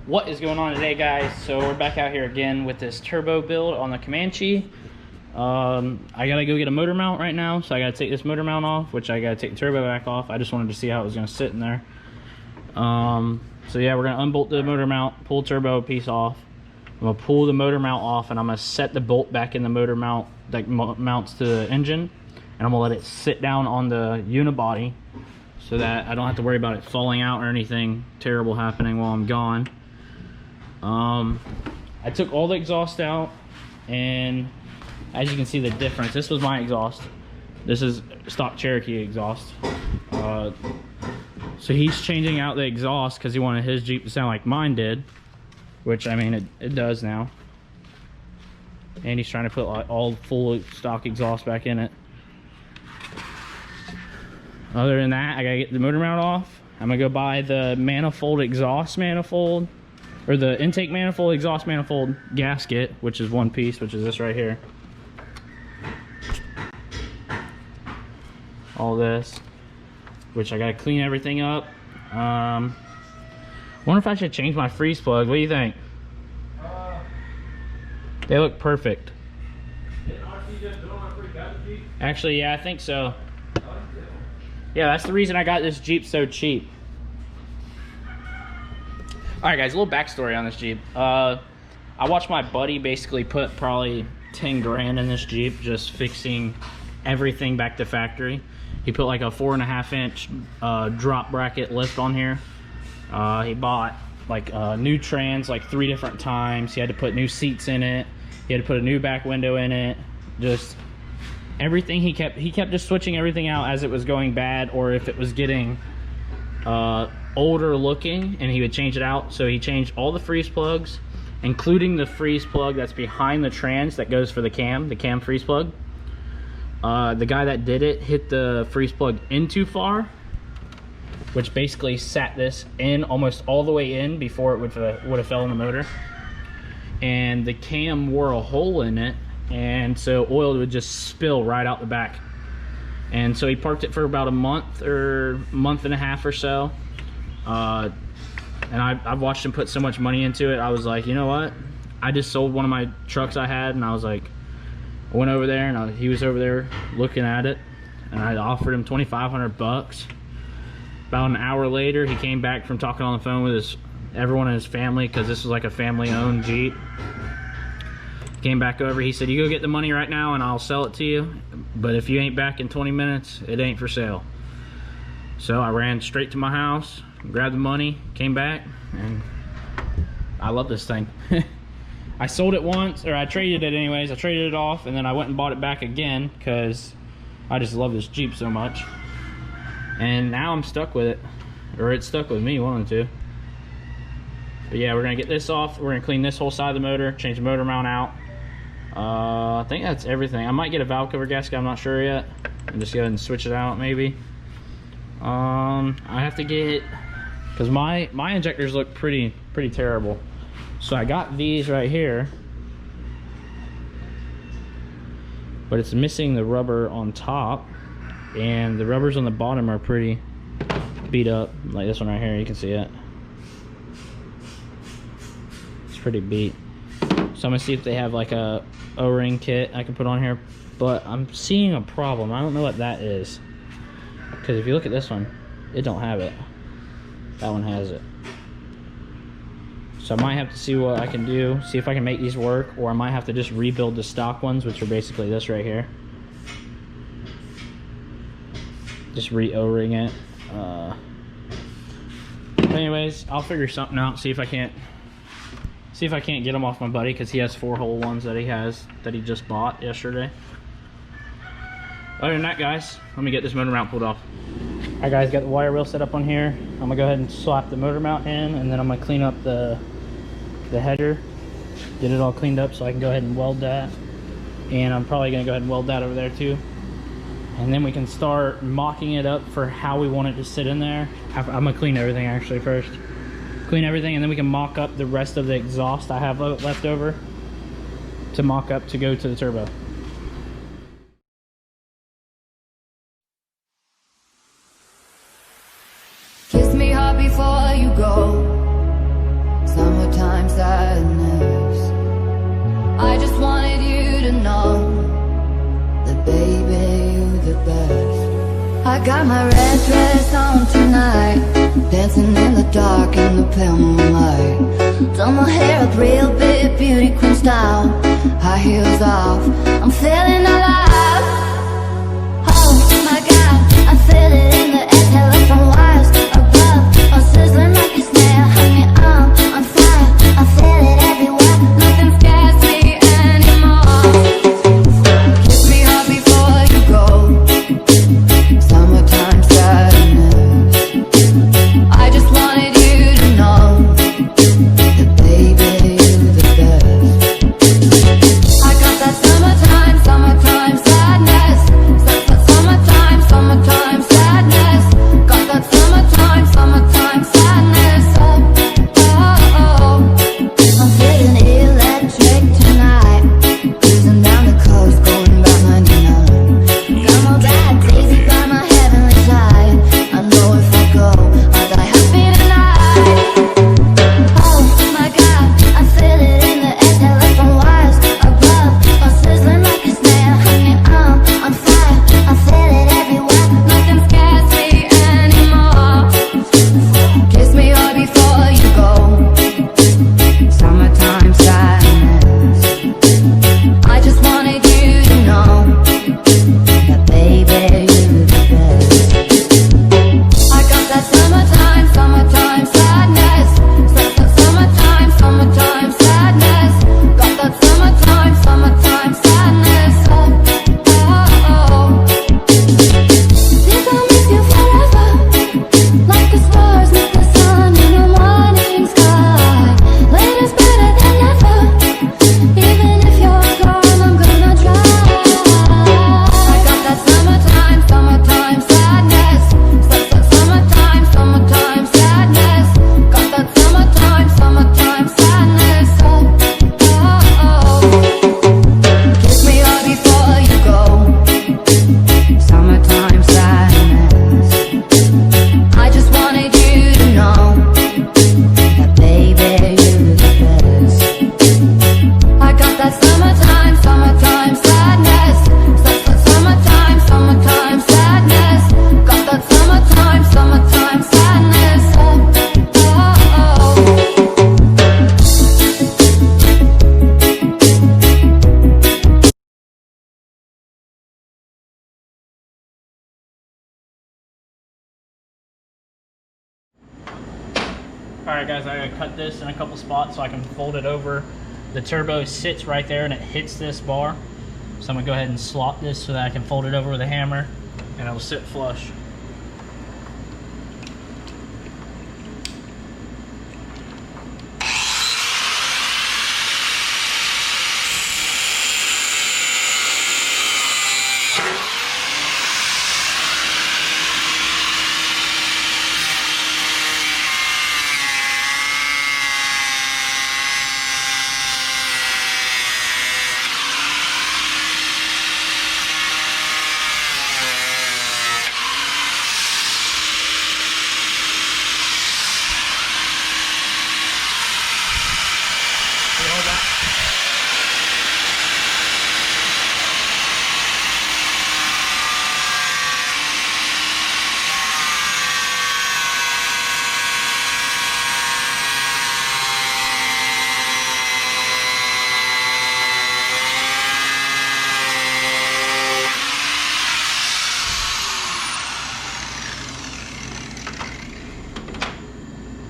What is going on today, guys? So we're back out here again with this turbo build on the Comanche. I gotta go get a motor mount right now, so I gotta take this motor mount off, which I gotta take the turbo back off. I just wanted to see how it was gonna sit in there. So yeah, we're gonna unbolt the motor mount, pull turbo piece off. I'm gonna pull the motor mount off, and I'm gonna set the bolt back in the motor mount that mounts to the engine, and I'm gonna let it sit down on the unibody so that I don't have to worry about it falling out or anything terrible happening while I'm gone. I took all the exhaust out, and as you can see the difference, this was my exhaust. This is stock Cherokee exhaust. So he's changing out the exhaust because he wanted his Jeep to sound like mine did, which I mean it does now. And he's trying to put like all full stock exhaust back in it. Other than that, I gotta get the motor mount off. I'm gonna go buy the manifold exhaust manifold, or the intake manifold, exhaust manifold gasket, which is one piece, which is this right here. All this, which I gotta clean everything up. Wonder if I should change my freeze plug. What do you think? They look perfect. Actually, yeah, I think so. Yeah, that's the reason I got this Jeep so cheap. Alright guys, a little backstory on this Jeep. I watched my buddy basically put probably 10 grand in this Jeep, just fixing everything back to factory. He put like a 4.5 inch drop bracket lift on here. He bought like new trans like 3 different times. He had to put new seats in it. He had to put a new back window in it. Just everything he kept just switching everything out as it was going bad, or if it was getting older looking, and he would change it out. So he changed all the freeze plugs, including the freeze plug that's behind the trans that goes for the cam freeze plug. The guy that did it hit the freeze plug in too far, which basically sat this in almost all the way in before it would have fell in the motor, and the cam wore a hole in it, and so oil would just spill right out the back. And so he parked it for about a month or month and a half or so. And I've watched him put so much money into it. I was like, you know what? I just sold one of my trucks I had, and I was like, I went over there, and he was over there looking at it, and I offered him 2,500 bucks. About an hour later, he came back from talking on the phone with everyone in his family, because this was like a family-owned Jeep. Came back over, he said, you go get the money right now and I'll sell it to you, but if you ain't back in 20 minutes, it ain't for sale. So I ran straight to my house, grabbed the money, came back, and I love this thing. I sold it once, or I traded it anyways. I traded it off, and then I went and bought it back again because I just love this Jeep so much. And now I'm stuck with it, or it's stuck with me, one of the two. But yeah, we're gonna get this off. We're gonna clean this whole side of the motor, change the motor mount out. I think that's everything. I might get a valve cover gasket, I'm not sure yet, and just go ahead and switch it out maybe. I have to get, because my injectors look pretty terrible. So I got these right here, but it's missing the rubber on top, and the rubbers on the bottom are pretty beat up. Like this one right here, you can see it. It's pretty beat. So I'm gonna see if they have like a O-ring kit I can put on here, but I'm seeing a problem. I don't know what that is, because if you look at this one, it don't have it. That one has it. So I might have to see what I can do, see if I can make these work, or I might have to just rebuild the stock ones, which are basically this right here. Just re-O-ring it. Anyways, I'll figure something out, see if I can't get them off my buddy, because he has 4-hole ones that he just bought yesterday. Other than that, guys, let me get this motor mount pulled off. Alright guys, got the wire reel set up on here. I'm gonna go ahead and slap the motor mount in, and then I'm gonna clean up the header, get it all cleaned up so I can go ahead and weld that. And I'm probably gonna go ahead and weld that over there too. And then we can start mocking it up for how we want it to sit in there. I'm gonna clean everything actually first. Clean everything, and then we can mock up the rest of the exhaust I have left over to mock up to go to the turbo. Kiss me hard before you go. Summer Baby, you the best. I got my red dress on tonight, dancing in the dark in the pale moonlight. Done my hair up real big, beauty queen style, high heels off, I'm feeling alive. Oh my God, I feel it in the exhale from wires above, I'm sizzling like a snail, honey, I'm on fire, I feel it everywhere, nothing scares me anymore. Kiss me hard before you go, summertime sadness. I just wanted you to know that baby, you're the best. I got that summertime sadness. Summertime sadness. Got that summertime sadness. Oh. I'm feeling electric tonight, cruising down the coast, going about 99. Got my bad daisy by my heavenly side. I know if I go, I'll die happy tonight. Oh my God, I feel it in the exhale from wires above, I'm sizzling like a snail, honey, I'm on fire, I feel it everywhere, nothing scares me anymore. Kiss me hard before you go, summertime sadness. I just wanted you to know that baby, you're the best. I got that summertime sadness. Summertime sadness. Got that summertime sadness. Oh. Think I'll miss you forever, like the stars meet the sun in the morning sky. Later's better than never, even if you're gone, I'm gonna try. I got that summertime sadness. Summertime sadness. Got that summertime sadness. Oh. Kiss me hard before you go, summertime sadness. I just wanted you to know that baby, you're the best. I got that summertime sadness. Summertime sadness. Got that summertime sadness. Oh. Alright guys, I gotta cut this in a couple spots so I can fold it over. The turbo sits right there and it hits this bar. So I'm gonna go ahead and slot this so that I can fold it over with a hammer and it'll sit flush.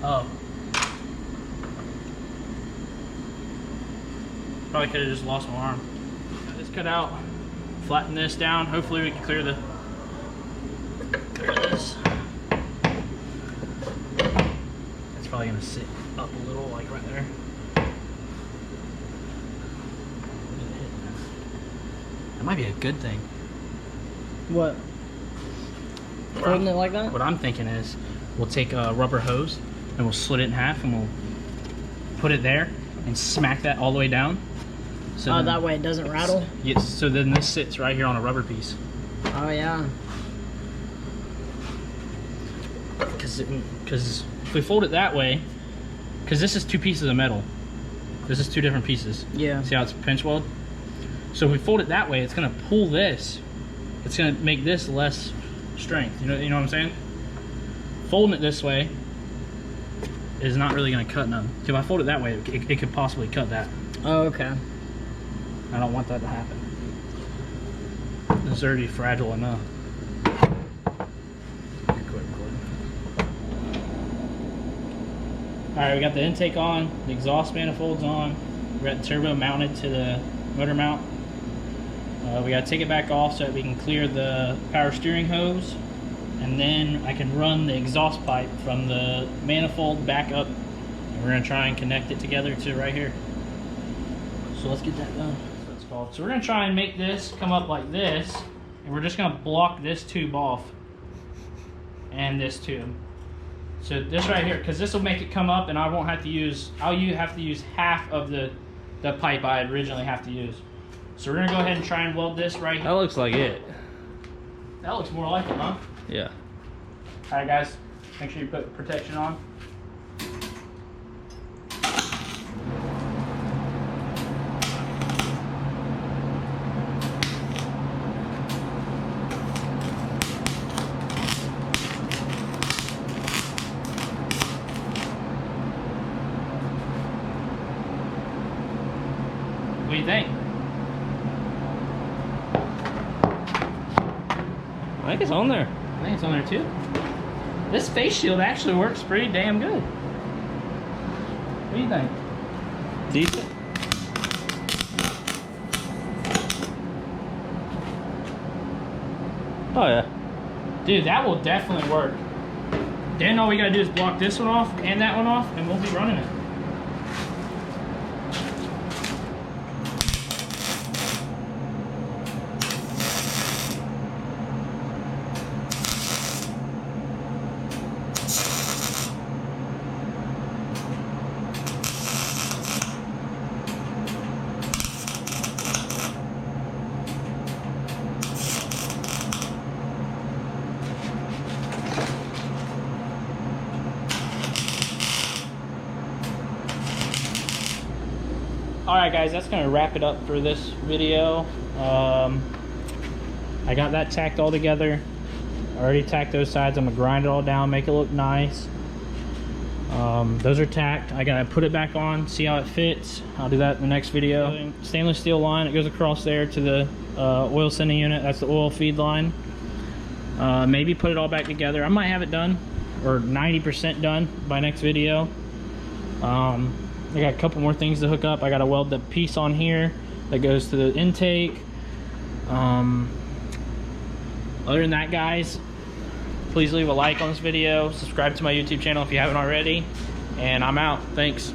Oh. Probably could have just lost my arm. Got this cut out, flatten this down. Hopefully we can clear this. It's probably gonna sit up a little, like right there. That might be a good thing. What? Holding it like that? What I'm thinking is we'll take a rubber hose and we'll slit it in half and we'll put it there and smack that all the way down. So Oh, that way it doesn't rattle? Yes, so then this sits right here on a rubber piece. Oh, yeah. Because if we fold it that way, because this is two pieces of metal. This is two different pieces. Yeah. See how it's pinch weld? So if we fold it that way, it's gonna pull this. It's gonna make this less strength. You know what I'm saying? Folding it this way is not really gonna cut none. If I fold it that way, it could possibly cut that. Oh, okay. I don't want that to happen. It's already fragile enough. Alright, we got the intake on, the exhaust manifold's on, we got the turbo mounted to the motor mount. We got to take it back off so that we can clear the power steering hose, and then I can run the exhaust pipe from the manifold back up, and we're going to try and connect it together to right here. So let's get that done. That's called. So we're going to try and make this come up like this, and we're just going to block this tube off and this tube. So this right here, because this will make it come up, and I won't have to use, I'll have to use half of the pipe I originally have to use. So we're gonna go ahead and try and weld this right here. That looks like it. That looks more like it, huh? Yeah. All right, guys, make sure you put protection on. What do you think? I think it's on there. I think it's on there too. This face shield actually works pretty damn good. What do you think? Decent. Oh yeah. Dude, that will definitely work. Then all we gotta do is block this one off and that one off, and we'll be running it. Alright guys, that's going to wrap it up for this video. I got that tacked all together. I already tacked those sides. I'm going to grind it all down, make it look nice. Those are tacked. I got to put it back on, see how it fits. I'll do that in the next video. Stainless steel line, it goes across there to the oil sending unit. That's the oil feed line. Maybe put it all back together. I might have it done, or 90% done by next video. I got a couple more things to hook up. I got to weld the piece on here that goes to the intake. Other than that, guys, please leave a like on this video, subscribe to my YouTube channel if you haven't already, and I'm out. Thanks.